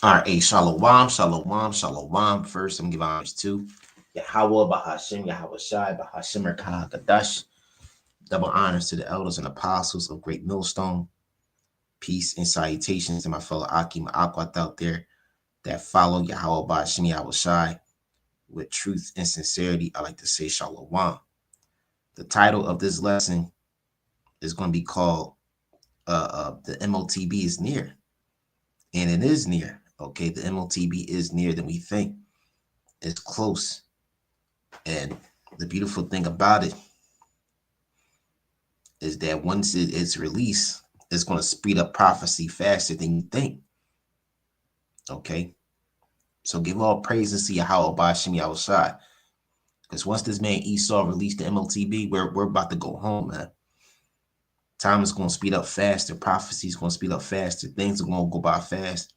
All right, hey, shalom, shalom, shalom. First, I'm gonna give honors to Yahweh, Bahashem, Yahweh Shai, Bahashem, Kadash. Double honors to the elders and apostles of Great Millstone. Peace and salutations to my fellow Akim Akwat out there that follow Yahweh, Bahashem, Yahweh Shai with truth and sincerity. I like to say shalom. The title of this lesson is going to be called the Motb is near, and it is near. Okay, the Motb is near than we think. It's close. And the beautiful thing about it is that once it's released, it's going to speed up prophecy faster than you think. Okay? So give all praises to Yahweh Bashim Yahushai. Because once this man Esau released the Motb, we're about to go home, man. Time is going to speed up faster. Prophecy is going to speed up faster. Things are going to go by fast.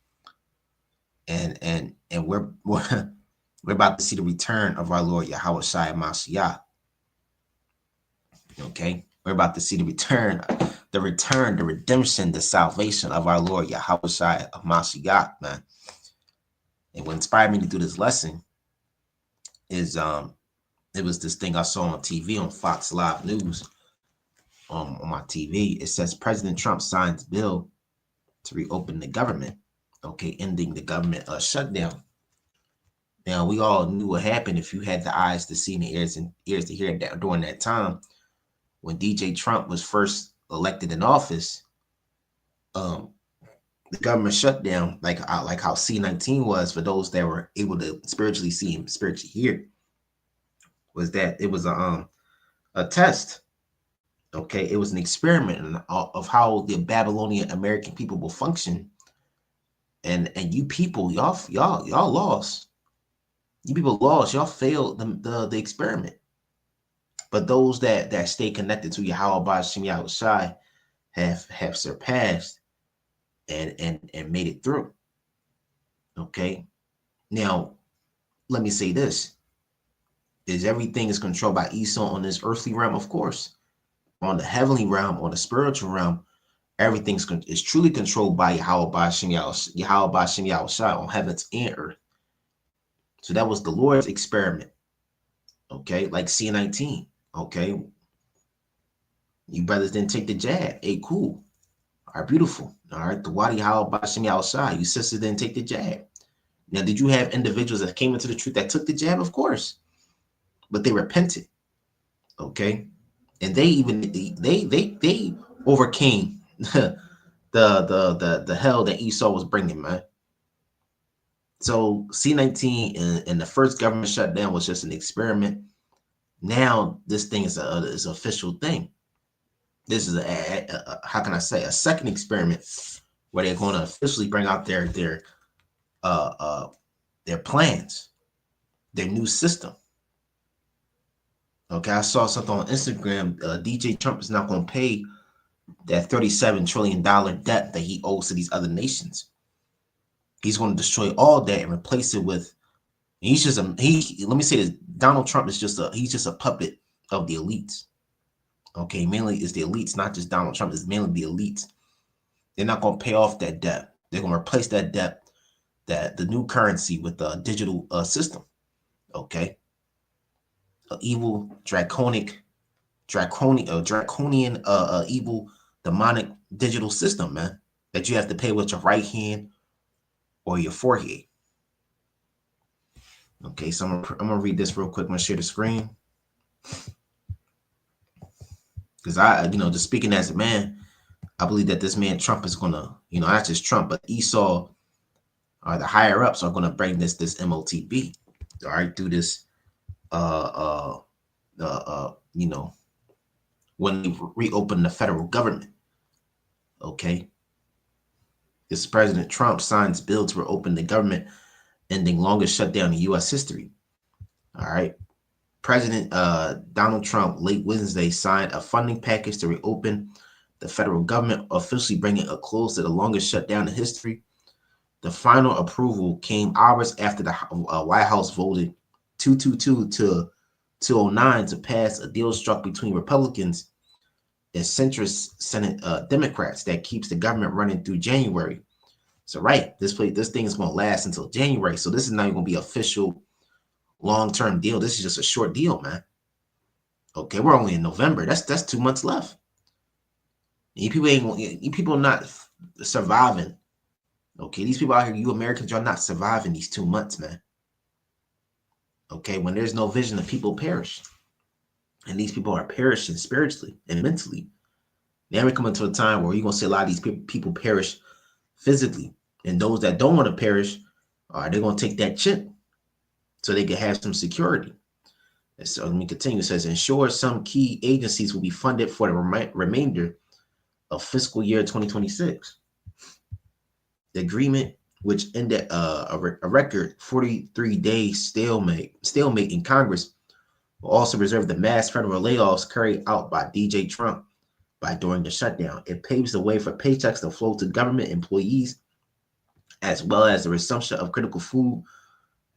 And we're about to see the return of our Lord Yahweh Shai Mashiach. Okay? We're about to see the return, the redemption, the salvation of our Lord Yahweh Shai of Mashiach, man. And what inspired me to do this lesson is it was this thing I saw on TV on Fox Live News on my TV. It says President Trump signs bill to reopen the government, okay, ending the government shutdown. Now we all knew what happened if you had the eyes to see and the ears to hear that during that time. When DJ Trump was first elected in office, the government shutdown, like how C-19 was for those that were able to spiritually see and spiritually hear, was that it was a test. Okay, it was an experiment of how the Babylonian American people will function, and you people, y'all lost. You people lost. Y'all failed the experiment. But those that stay connected to Yahweh Bashim Yahushai have surpassed and made it through. Okay. Now, let me say this. Is everything is controlled by Esau on this earthly realm? Of course. On the heavenly realm, on the spiritual realm, everything is truly controlled by Yahweh Bashim Yahushai on heavens and earth. So that was the Lord's experiment. Okay, like C-19. Okay, you brothers didn't take the jab. Hey, cool. All right, beautiful. All right, the Wadi How Bashim outside. You sisters didn't take the jab. Now, did you have individuals that came into the truth that took the jab? Of course, but they repented. Okay, and they even they overcame the hell that Esau was bringing, man. So C-19 and the first government shutdown was just an experiment. Now this thing is an official thing. This is how can I say, a second experiment where they're going to officially bring out their plans, their new system. Okay, I saw something on Instagram. DJ Trump is not going to pay that $37 trillion debt that he owes to these other nations. He's going to destroy all that and replace it with. He's just let me say this: Donald Trump is he's just a puppet of the elites. Okay, mainly it's the elites, not just Donald Trump. It's mainly the elites. They're not going to pay off that debt. They're going to replace that debt, the new currency, with a digital system. Okay, evil, draconian, evil, demonic digital system, man, that you have to pay with your right hand or your forehead. Okay, so I'm gonna read this real quick. I'm gonna share the screen because just speaking as a man, I believe that this man Trump is gonna, not just Trump, but Esau or the higher ups are gonna bring this Motb, all right, through this, when they reopen the federal government. Okay, this President Trump signs bill to reopen the government, ending longest shutdown in U.S. history. All right. President Donald Trump late Wednesday signed a funding package to reopen the federal government, officially bringing a close to the longest shutdown in history. The final approval came hours after the White House voted 222 to 209 to pass a deal struck between Republicans and centrist Senate Democrats that keeps the government running through January. So this thing is gonna last until January. So this is not even gonna be official long-term deal. This is just a short deal, man. Okay, we're only in November. That's 2 months left. You people not surviving. Okay, these people out here, you Americans, you're not surviving these 2 months, man. Okay, when there's no vision, the people perish. And these people are perishing spiritually and mentally. Now we're coming to a time where you're going to see a lot of these people perish physically. And those that don't want to perish, they're going to take that chip so they can have some security. And so let me continue. It says, ensure some key agencies will be funded for the remainder of fiscal year 2026. The agreement, which ended a record 43-day stalemate in Congress, will also reserve the mass federal layoffs carried out by DJ Trump during the shutdown. It paves the way for paychecks to flow to government employees, as well as the resumption of critical food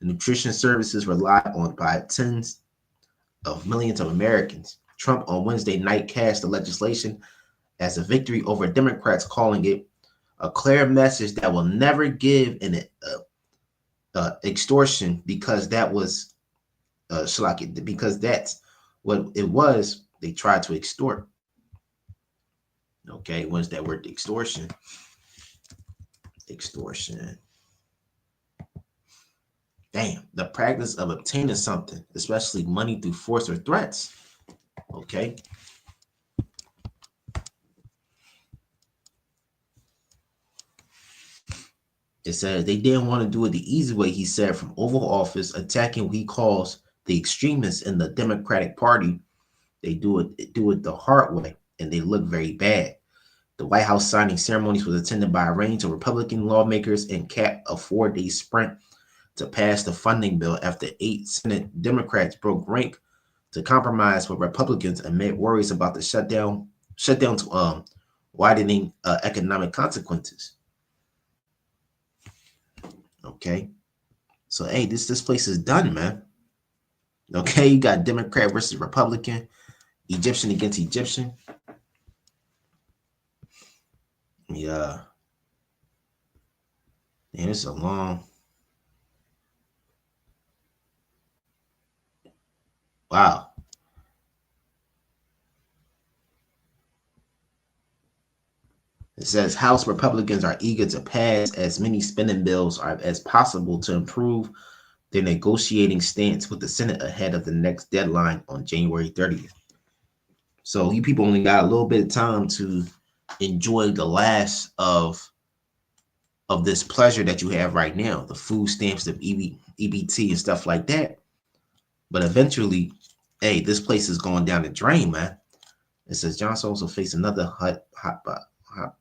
and nutrition services relied on by tens of millions of Americans. Trump on Wednesday night cast the legislation as a victory over Democrats, calling it a clear message that will never give an extortion, because that was because that's what it was. They tried to extort. Okay, what's that word? Extortion. Damn, the practice of obtaining something, especially money, through force or threats. Okay. It says they didn't want to do it the easy way, he said, from Oval Office, attacking what he calls the extremists in the Democratic Party. They do it the hard way, and they look very bad. The White House signing ceremonies was attended by a range of Republican lawmakers and capped a 4-day sprint to pass the funding bill after 8 Senate Democrats broke rank to compromise with Republicans amid worries about the shutdown's widening economic consequences. Okay, so hey, this place is done, man. Okay, you got Democrat versus Republican, Egyptian against Egyptian. Yeah, and it's a long. Wow. It says House Republicans are eager to pass as many spending bills as possible to improve their negotiating stance with the Senate ahead of the next deadline on January 30th. So you people only got a little bit of time to enjoy the last of this pleasure that you have right now, the food stamps, the EBT and stuff like that. But eventually, hey, this place is going down the drain, man. It says Johnson also faced another hot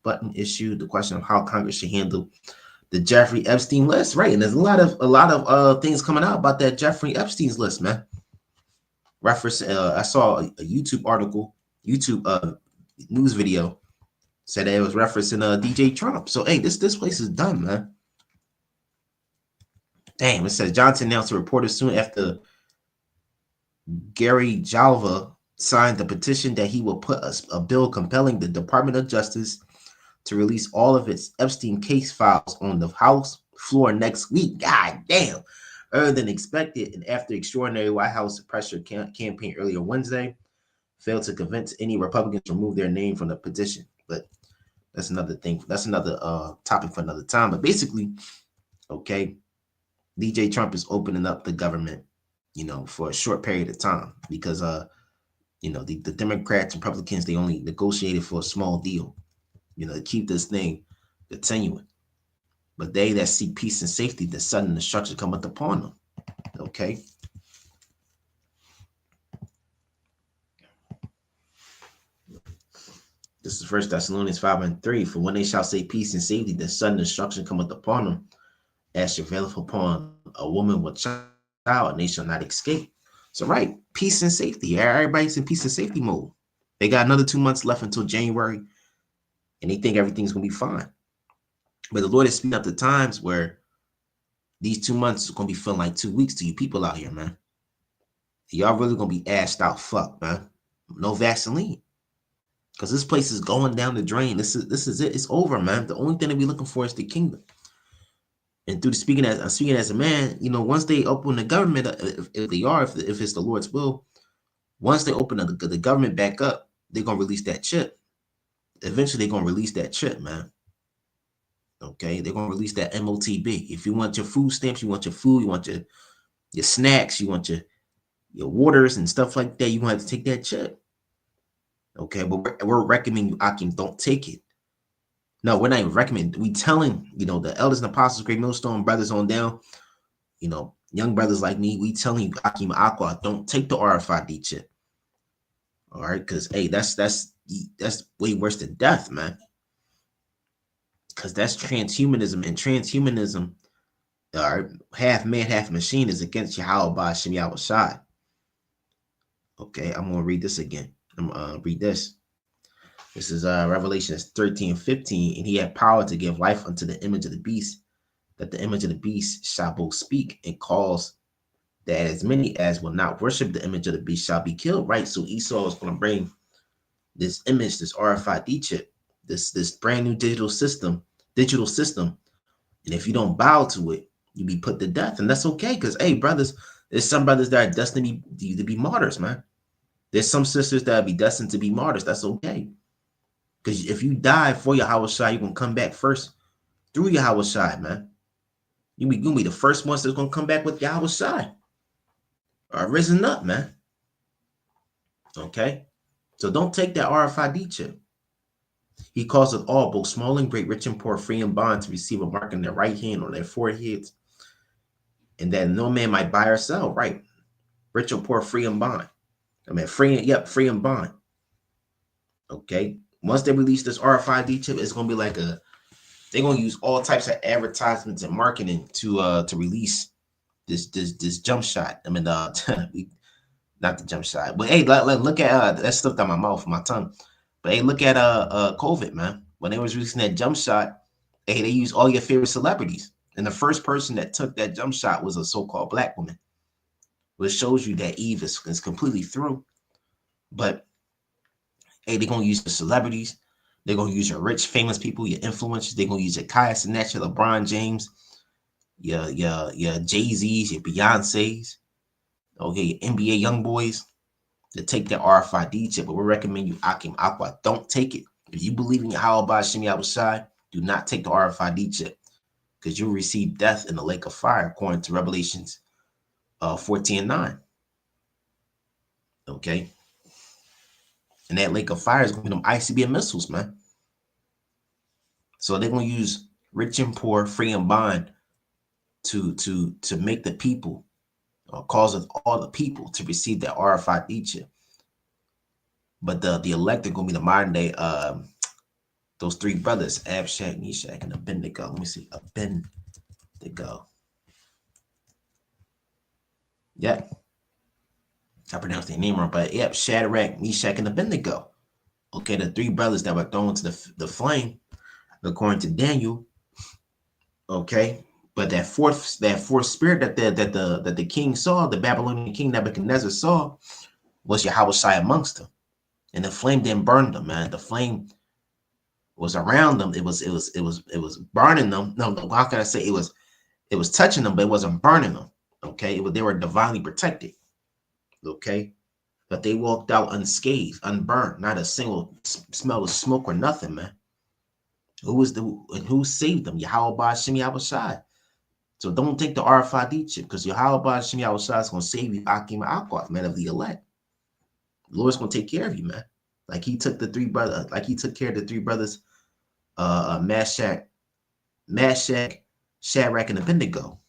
button issue, the question of how Congress should handle the Jeffrey Epstein list, right? And there's a lot of things coming out about that Jeffrey Epstein's list, man. Reference, I saw a YouTube article, YouTube news video, said that it was referencing DJ Trump. So hey, this place is done, man. Damn, it says Johnson announced to reporters soon after Gary Jalva signed the petition that he will put a bill compelling the Department of Justice to release all of its Epstein case files on the House floor next week. God damn. Earlier than expected, and after extraordinary White House pressure campaign earlier Wednesday failed to convince any Republicans to remove their name from the petition. But that's another thing. That's another topic for another time. But basically, okay, DJ Trump is opening up the government, for a short period of time because, the Democrats and Republicans, they only negotiated for a small deal, to keep this thing continuing. But they that seek peace and safety, the sudden destruction cometh upon them. Okay. This is 1 Thessalonians 5:3. For when they shall say peace and safety, the sudden destruction cometh upon them, as travaileth upon a woman with child, and they shall not escape. So, right, peace and safety. Everybody's in peace and safety mode. They got another 2 months left until January, and they think everything's going to be fine. But the Lord is speeding up the times where these 2 months is going to be feeling like 2 weeks to you people out here, man. Y'all really going to be assed out fuck, man. No Vaseline. Because this place is going down the drain. This is it. It's over, man. The only thing that we're looking for is the kingdom. And through the speaking as a man, you know, once they open the government, if they are, if it's the Lord's will, once they open the government back up, they're gonna release that chip. Eventually, they're gonna release that chip, man. Okay, they're gonna release that MOTB. If you want your food stamps, you want your food, you want your snacks, you want your waters and stuff like that, you gonna have to take that chip. Okay, but we're recommending you, Akim, don't take it. No, we're not even recommending. We telling, you know, the elders and apostles, great millstone brothers on down, you know, young brothers like me, we telling you, Akim Aqua, don't take the RFID chip. All right, because hey, that's way worse than death, man. Because that's transhumanism, and transhumanism, all right, half man, half machine, is against Yahweh by Shem Yahweh Shai. Okay, I'm gonna read this again. I'm gonna read this. This is Revelation 13:15, and he had power to give life unto the image of the beast, that the image of the beast shall both speak and cause that as many as will not worship the image of the beast shall be killed. Right. So Esau is going to bring this image, this RFID chip, this brand new digital system. And if you don't bow to it, you be put to death. And that's okay. Because hey, brothers, there's some brothers that are destined to be martyrs, man. There's some sisters that will be destined to be martyrs. That's okay. Because if you die for Yahweh Shai, you're gonna come back first through Yahweh Shai, man. You're gonna be the first ones that's gonna come back with Yahweh Shai. Risen up, man. Okay? So don't take that RFID chip. He calls it all, both small and great, rich and poor, free and bond, to receive a mark on their right hand or their foreheads, and that no man might buy or sell, right? Rich or poor, free and bond. I mean, free and bond. Okay? Once they release this RFID chip, it's gonna be like they're gonna use all types of advertisements and marketing to release this jump shot. I mean, not the jump shot, but hey, look at that slipped out my mouth, my tongue. But hey, look at COVID, man. When they was releasing that jump shot, hey, they used all your favorite celebrities, and the first person that took that jump shot was a so-called black woman, which shows you that Eve is completely through. But hey, they're gonna use the celebrities. They're gonna use your rich, famous people, your influencers. They're gonna use your Kaya Sinatra, LeBron James, your Jay-Z's, your Beyonce's, okay, your NBA young boys, to take that RFID chip. But we recommend you, Akim Aqua, don't take it. If you believe in Yahweh Shem Yahweh Shai, do not take the RFID chip, because you'll receive death in the lake of fire, according to Revelations 14:9. Okay. And that lake of fire is going to be them ICBM missiles, man. So they're going to use rich and poor, free and bond to make the people, or cause all the people to receive that RFID chip. But the elect are going to be the modern day, those three brothers, Abshak, Meshach, and Abednego. Let me see, Abednego. Yeah, I pronounced their name wrong, but yep, Shadrach, Meshach, and Abednego. Okay, the three brothers that were thrown into the flame, according to Daniel. Okay, but that fourth spirit that the king saw, the Babylonian king Nebuchadnezzar saw, was Yahweh Shai amongst them, and the flame didn't burn them, man. The flame was around them. It was burning them. No, how can I say it was touching them, but it wasn't burning them. Okay, they were divinely protected. Okay, but they walked out unscathed, unburnt, not a single smell of smoke or nothing, man. Who saved them? Yahweh Shem Yahweh Shai. So don't take the RFID chip, because Yahweh Shem Yahweh Shai is going to save you, Akim Akwath, man, of the elect. The Lord's going to take care of you, man. Like he took care of the three brothers, Meshach, Shadrach, and Abednego.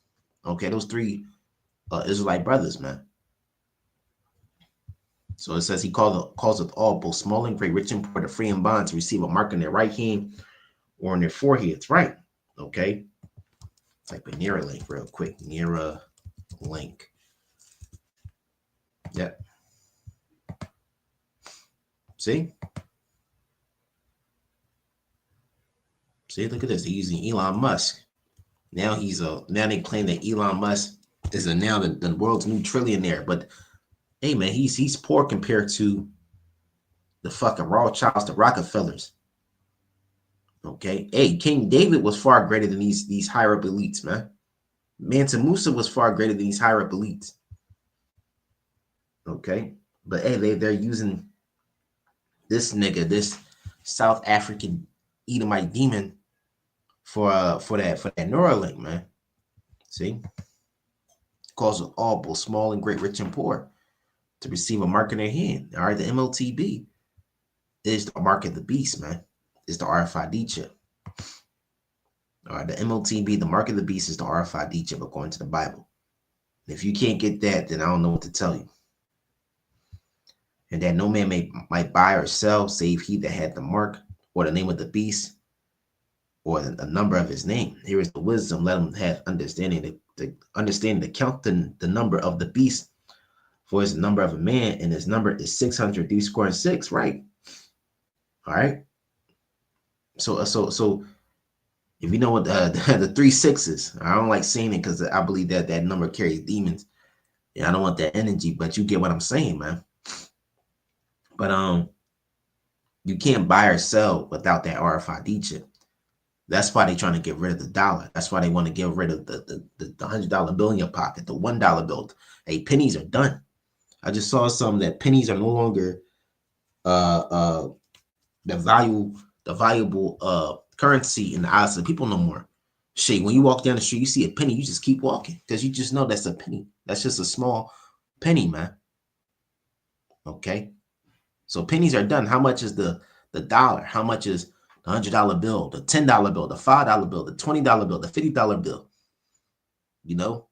Okay, those three Israelite brothers, man. So it says he calls it all, both small and great, rich and poor, to free and bond, to receive a mark on their right hand or on their foreheads. Right. Okay. Type a nearer link real quick. Nearer link. Yep. See? See, look at this. They're using Elon Musk. Now now they claim that Elon Musk is now the world's new trillionaire. But hey, man, he's poor compared to the fucking Rothschilds, the Rockefellers. Okay. Hey, King David was far greater than these higher up elites, man. Mansa Musa was far greater than these higher up elites. Okay. But hey, they're using this nigga, this South African Edomite demon for that Neuralink, man. See? Causes all both small and great, rich and poor to receive a mark in their hand. All right, the MOTB is the mark of the beast, man. It's the RFID chip. All right, the MOTB, the mark of the beast, is the RFID chip according to the Bible. And if you can't get that, then I don't know what to tell you. And that no man might buy or sell, save he that had the mark or the name of the beast or the number of his name. Here is the wisdom. Let him have understanding, the understanding to count the number of the beast. For his number of a man, and his number is 600 square and 6, right? All right. So if you know what the 3 6s, I don't like saying it because I believe that number carries demons, and I don't want that energy. But you get what I'm saying, man. But you can't buy or sell without that RFID chip. That's why they're trying to get rid of the dollar. That's why they want to get rid of the $100 bill in your pocket, the $1 bill. Hey, pennies are done. I just saw something that pennies are no longer the valuable currency in the eyes of the people no more. Shit, when you walk down the street, you see a penny, you just keep walking because you just know that's a penny. That's just a small penny, man. Okay, so pennies are done. How much is the dollar? How much is the $100 bill, the $10 bill, the $5 bill, the $20 bill, the $50 bill? You know,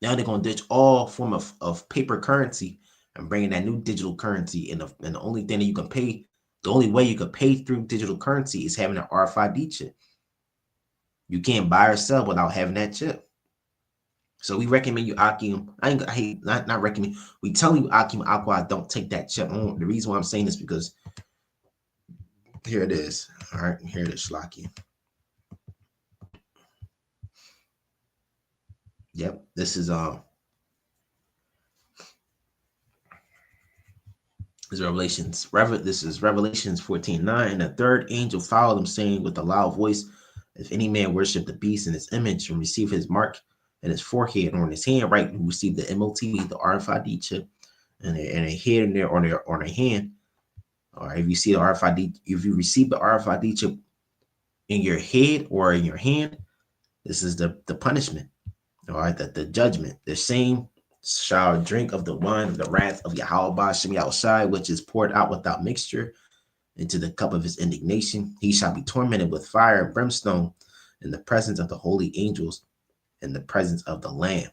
now they're gonna ditch all form of paper currency and bring in that new digital currency. And the only thing that you can pay, the only way you can pay through digital currency is having an RFID chip. You can't buy or sell without having that chip. So we recommend you, Akim. I hate not recommend. We tell you, Akim Aqua, don't take that chip. The reason why I'm saying this because here it is. All right, here it is, Shlaki. Yep, this is Revelations. This is Revelations 14:9. The third angel followed him, saying with a loud voice, "If any man worship the beast in his image and receive his mark in his forehead or in his hand, right, who receive the MOTB, the RFID chip, and a head in there on their hand, or if you see the RFID, if you receive the RFID chip in your head or in your hand, this is the punishment, all right, the judgment. The same shall drink of the wine of the wrath of Yahweh Shem Yahushai, which is poured out without mixture into the cup of his indignation. He shall be tormented with fire and brimstone in the presence of the holy angels, in the presence of the Lamb.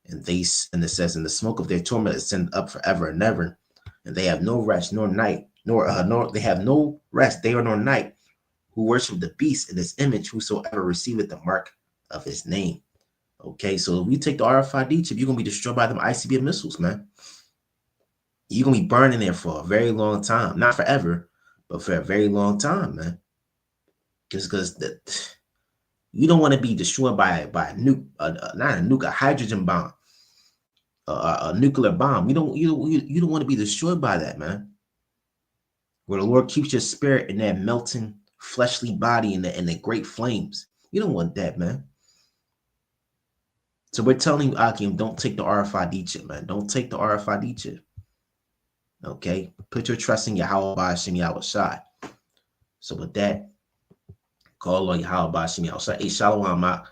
And it says, and the smoke of their torment is sent up forever and ever, and they have no rest nor night, nor they have no rest day or nor night, who worship the beast in his image, whosoever receiveth the mark of his name. Okay, so if we take the RFID chip, you're gonna be destroyed by them ICBM missiles, man. You're gonna be burning there for a very long time, not forever, but for a very long time, man. Because you don't want to be destroyed by a nuke, not a nuke, a hydrogen bomb, a nuclear bomb. You don't want to be destroyed by that, man. Where the Lord keeps your spirit in that melting fleshly body in the great flames. You don't want that, man. So we're telling you, Akim, don't take the RFID chip, man. Don't take the RFID chip. Okay? Put your trust in Yahweh Shem Yahushai. So with that, call on Yahweh Shem Yahushai. Hey, Shalom, Mak.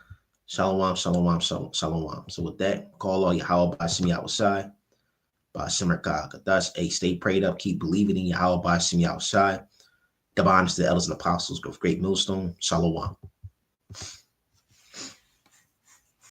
Shalom, shalom, shalom, shalom. So with that, call on Yahweh Shem Yahushai. Ba'ashem Rakah Kadash. Hey, stay prayed up. Keep believing in Yahweh Shem Yahushai. Double honors to the elders and apostles of Great Millstone. Shalom.